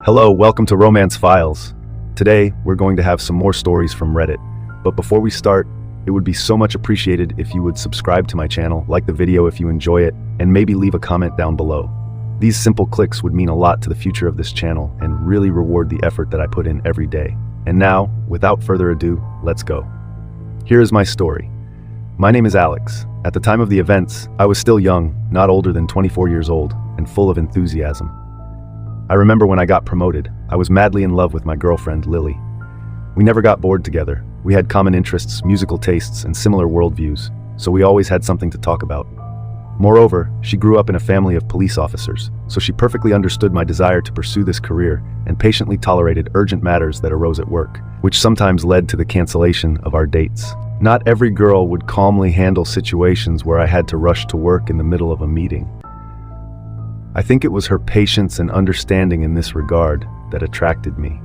Hello, welcome to Romance Files. Today, we're going to have some more stories from Reddit. But before we start, it would be so much appreciated if you would subscribe to my channel, like the video if you enjoy it, and maybe leave a comment down below. These simple clicks would mean a lot to the future of this channel and really reward the effort that I put in every day. And now, without further ado, let's go. Here is my story. My name is Alex. At the time of the events, I was still young, not older than 24 years old, and full of enthusiasm. I remember when I got promoted, I was madly in love with my girlfriend, Lily. We never got bored together. We had common interests, musical tastes, and similar worldviews, so we always had something to talk about. Moreover, she grew up in a family of police officers, so she perfectly understood my desire to pursue this career and patiently tolerated urgent matters that arose at work, which sometimes led to the cancellation of our dates. Not every girl would calmly handle situations where I had to rush to work in the middle of a meeting. I think it was her patience and understanding in this regard that attracted me.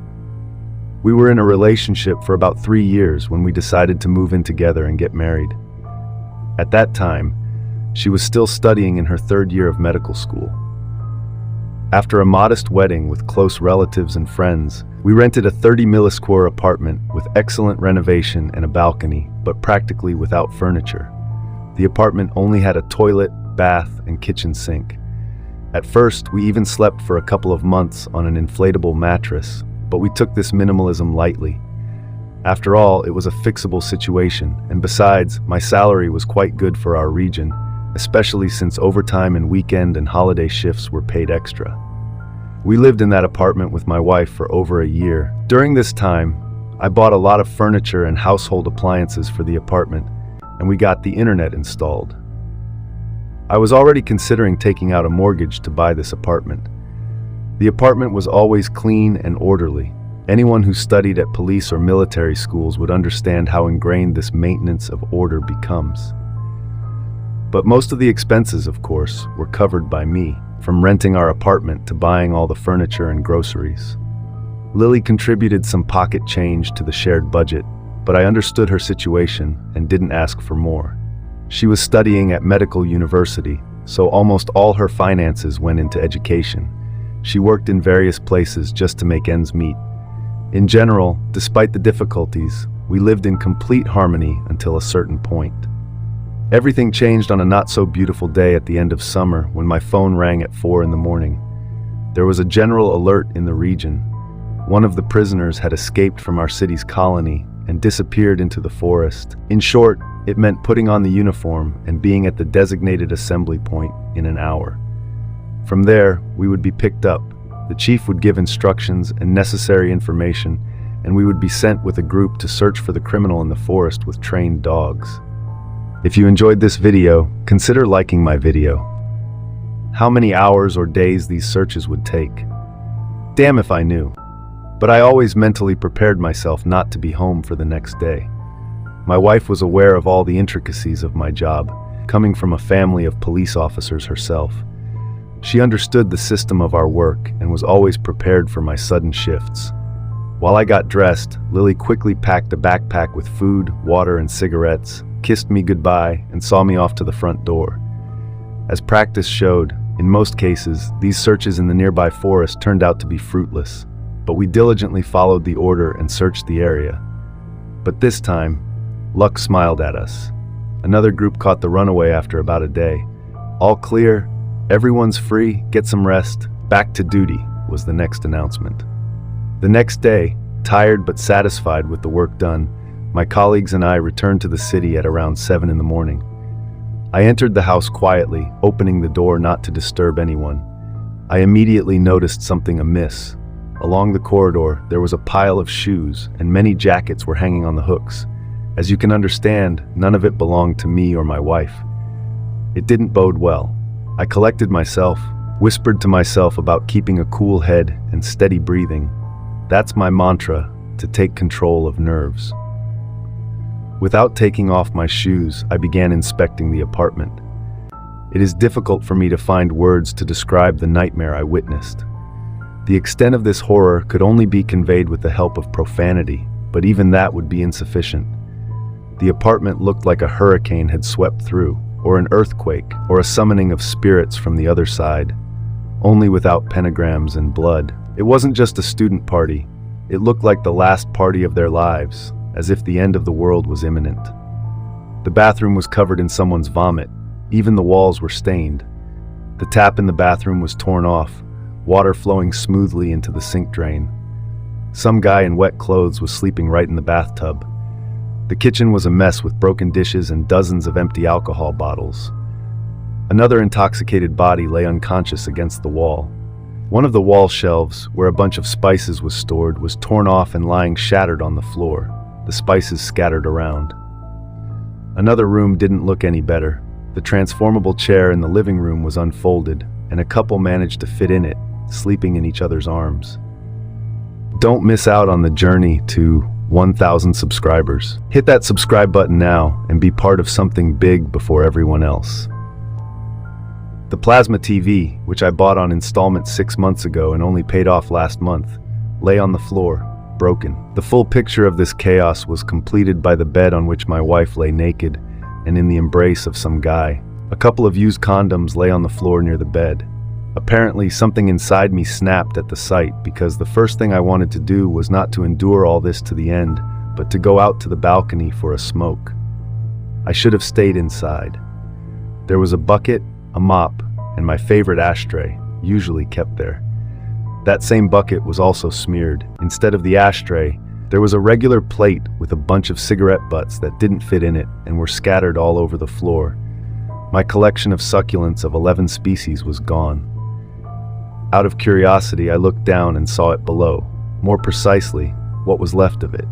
We were in a relationship for about 3 years when we decided to move in together and get married. At that time, she was still studying in her 3rd year of medical school. After a modest wedding with close relatives and friends, we rented a 30 millisquare apartment with excellent renovation and a balcony, but practically without furniture. The apartment only had a toilet, bath, and kitchen sink. At first, we even slept for a couple of months on an inflatable mattress, but we took this minimalism lightly. After all, it was a fixable situation, and besides, my salary was quite good for our region, especially since overtime and weekend and holiday shifts were paid extra. We lived in that apartment with my wife for over a year. During this time, I bought a lot of furniture and household appliances for the apartment, and we got the internet installed. I was already considering taking out a mortgage to buy this apartment. The apartment was always clean and orderly. Anyone who studied at police or military schools would understand how ingrained this maintenance of order becomes. But most of the expenses, of course, were covered by me, from renting our apartment to buying all the furniture and groceries. Lily contributed some pocket change to the shared budget, but I understood her situation and didn't ask for more. She was studying at medical university, so almost all her finances went into education. She worked in various places just to make ends meet. In general, despite the difficulties, we lived in complete harmony until a certain point. Everything changed on a not-so-beautiful day at the end of summer when my phone rang at 4 in the morning. There was a general alert in the region. One of the prisoners had escaped from our city's colony and disappeared into the forest. In short, it meant putting on the uniform and being at the designated assembly point in an hour. From there, we would be picked up. The chief would give instructions and necessary information, and we would be sent with a group to search for the criminal in the forest with trained dogs. If you enjoyed this video, consider liking my video. How many hours or days these searches would take? Damn if I knew. But I always mentally prepared myself not to be home for the next day. My wife was aware of all the intricacies of my job, coming from a family of police officers herself. She understood the system of our work and was always prepared for my sudden shifts. While I got dressed, Lily quickly packed a backpack with food, water, and cigarettes, kissed me goodbye, and saw me off to the front door. As practice showed, in most cases, these searches in the nearby forest turned out to be fruitless, but we diligently followed the order and searched the area. But this time, luck smiled at us. Another group caught the runaway after about a day. All clear, everyone's free, get some rest, back to duty, was the next announcement. The next day, tired but satisfied with the work done, my colleagues and I returned to the city at around 7 in the morning. I entered the house quietly, opening the door not to disturb anyone. I immediately noticed something amiss. Along the corridor, there was a pile of shoes, and many jackets were hanging on the hooks. As you can understand, none of it belonged to me or my wife. It didn't bode well. I collected myself, whispered to myself about keeping a cool head and steady breathing. That's my mantra, to take control of nerves. Without taking off my shoes, I began inspecting the apartment. It is difficult for me to find words to describe the nightmare I witnessed. The extent of this horror could only be conveyed with the help of profanity, but even that would be insufficient. The apartment looked like a hurricane had swept through, or an earthquake, or a summoning of spirits from the other side, only without pentagrams and blood. It wasn't just a student party. It looked like the last party of their lives, as if the end of the world was imminent. The bathroom was covered in someone's vomit. Even the walls were stained. The tap in the bathroom was torn off, water flowing smoothly into the sink drain. Some guy in wet clothes was sleeping right in the bathtub. The kitchen was a mess with broken dishes and dozens of empty alcohol bottles. Another intoxicated body lay unconscious against the wall. One of the wall shelves, where a bunch of spices was stored, was torn off and lying shattered on the floor, the spices scattered around. Another room didn't look any better. The transformable chair in the living room was unfolded, and a couple managed to fit in it, sleeping in each other's arms. Don't miss out on the journey to 1,000 subscribers. Hit that subscribe button now and be part of something big before everyone else. The plasma TV, which I bought on installment 6 months ago and only paid off last month, lay on the floor, broken. The full picture of this chaos was completed by the bed on which my wife lay naked and in the embrace of some guy. A couple of used condoms lay on the floor near the bed. Apparently, something inside me snapped at the sight because the first thing I wanted to do was not to endure all this to the end, but to go out to the balcony for a smoke. I should have stayed inside. There was a bucket, a mop, and my favorite ashtray, usually kept there. That same bucket was also smeared. Instead of the ashtray, there was a regular plate with a bunch of cigarette butts that didn't fit in it and were scattered all over the floor. My collection of succulents of 11 species was gone. Out of curiosity, I looked down and saw it below. More precisely, what was left of it: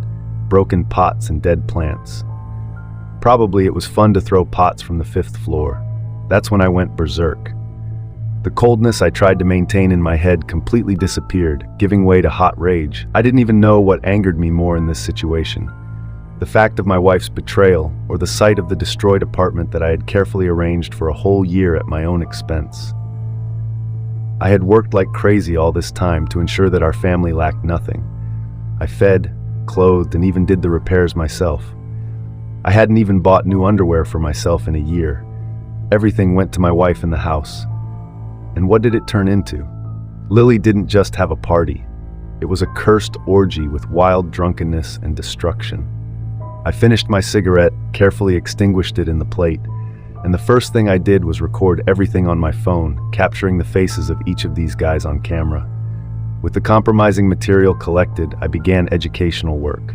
broken pots and dead plants. Probably it was fun to throw pots from the 5th floor. That's when I went berserk. The coldness I tried to maintain in my head completely disappeared, giving way to hot rage. I didn't even know what angered me more in this situation: the fact of my wife's betrayal, or the sight of the destroyed apartment that I had carefully arranged for a whole year at my own expense. I had worked like crazy all this time to ensure that our family lacked nothing. I fed, clothed, and even did the repairs myself. I hadn't even bought new underwear for myself in a year. Everything went to my wife in the house. And what did it turn into? Lily didn't just have a party. It was a cursed orgy with wild drunkenness and destruction. I finished my cigarette, carefully extinguished it in the plate, and the first thing I did was record everything on my phone, capturing the faces of each of these guys on camera. With the compromising material collected, I began educational work.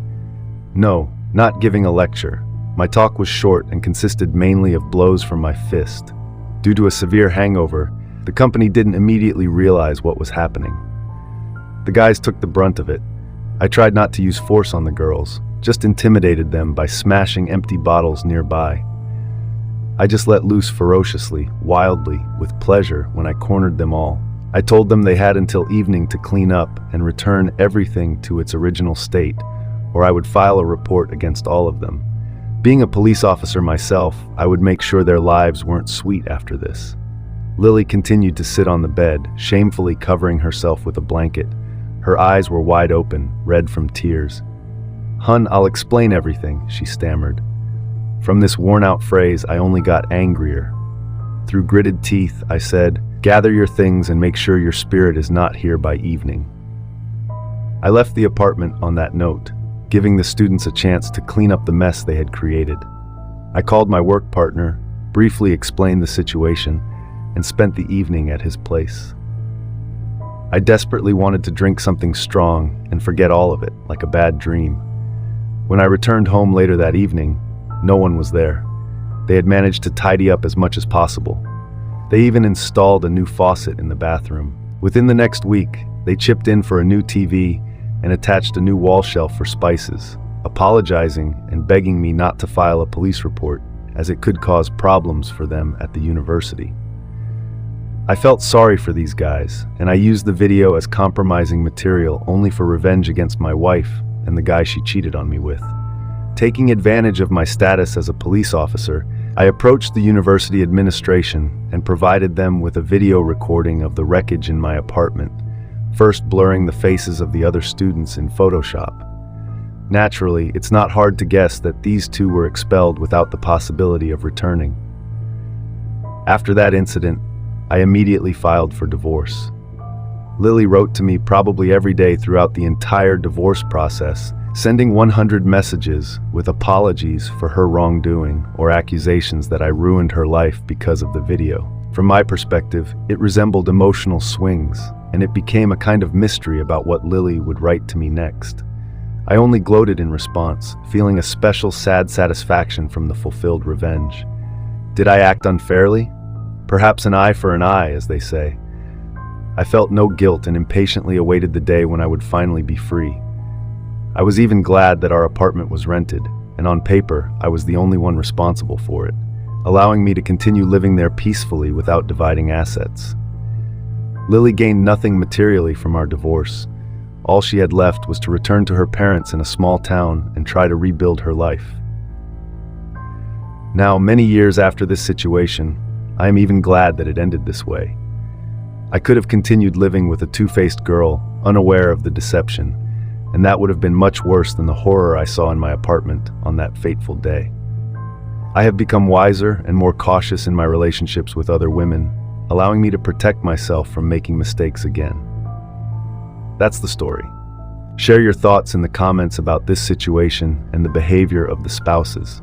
No, not giving a lecture. My talk was short and consisted mainly of blows from my fist. Due to a severe hangover, the company didn't immediately realize what was happening. The guys took the brunt of it. I tried not to use force on the girls, just intimidated them by smashing empty bottles nearby. I just let loose ferociously, wildly, with pleasure when I cornered them all. I told them they had until evening to clean up and return everything to its original state, or I would file a report against all of them. Being a police officer myself, I would make sure their lives weren't sweet after this. Lily continued to sit on the bed, shamefully covering herself with a blanket. Her eyes were wide open, red from tears. "Hun, I'll explain everything," she stammered. From this worn-out phrase, I only got angrier. Through gritted teeth, I said, "Gather your things and make sure your spirit is not here by evening." I left the apartment on that note, giving the students a chance to clean up the mess they had created. I called my work partner, briefly explained the situation, and spent the evening at his place. I desperately wanted to drink something strong and forget all of it, like a bad dream. When I returned home later that evening, no one was there. They had managed to tidy up as much as possible. They even installed a new faucet in the bathroom. Within the next week, they chipped in for a new TV and attached a new wall shelf for spices, apologizing and begging me not to file a police report, as it could cause problems for them at the university. I felt sorry for these guys, and I used the video as compromising material only for revenge against my wife and the guy she cheated on me with. Taking advantage of my status as a police officer, I approached the university administration and provided them with a video recording of the wreckage in my apartment, first blurring the faces of the other students in Photoshop. Naturally, it's not hard to guess that these two were expelled without the possibility of returning. After that incident, I immediately filed for divorce. Lily wrote to me probably every day throughout the entire divorce process, sending 100 messages with apologies for her wrongdoing or accusations that I ruined her life because of the video. From my perspective, it resembled emotional swings, and it became a kind of mystery about what Lily would write to me next. I only gloated in response, feeling a special sad satisfaction from the fulfilled revenge. Did I act unfairly? Perhaps an eye for an eye, as they say. I felt no guilt and impatiently awaited the day when I would finally be free. I was even glad that our apartment was rented, and on paper, I was the only one responsible for it, allowing me to continue living there peacefully without dividing assets. Lily gained nothing materially from our divorce. All she had left was to return to her parents in a small town and try to rebuild her life. Now, many years after this situation, I am even glad that it ended this way. I could have continued living with a two-faced girl, unaware of the deception, and that would have been much worse than the horror I saw in my apartment on that fateful day. I have become wiser and more cautious in my relationships with other women, allowing me to protect myself from making mistakes again. That's the story. Share your thoughts in the comments about this situation and the behavior of the spouses.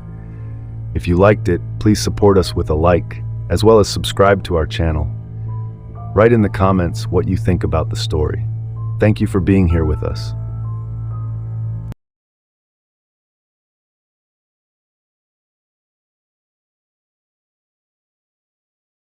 If you liked it, please support us with a like, as well as subscribe to our channel. Write in the comments what you think about the story. Thank you for being here with us.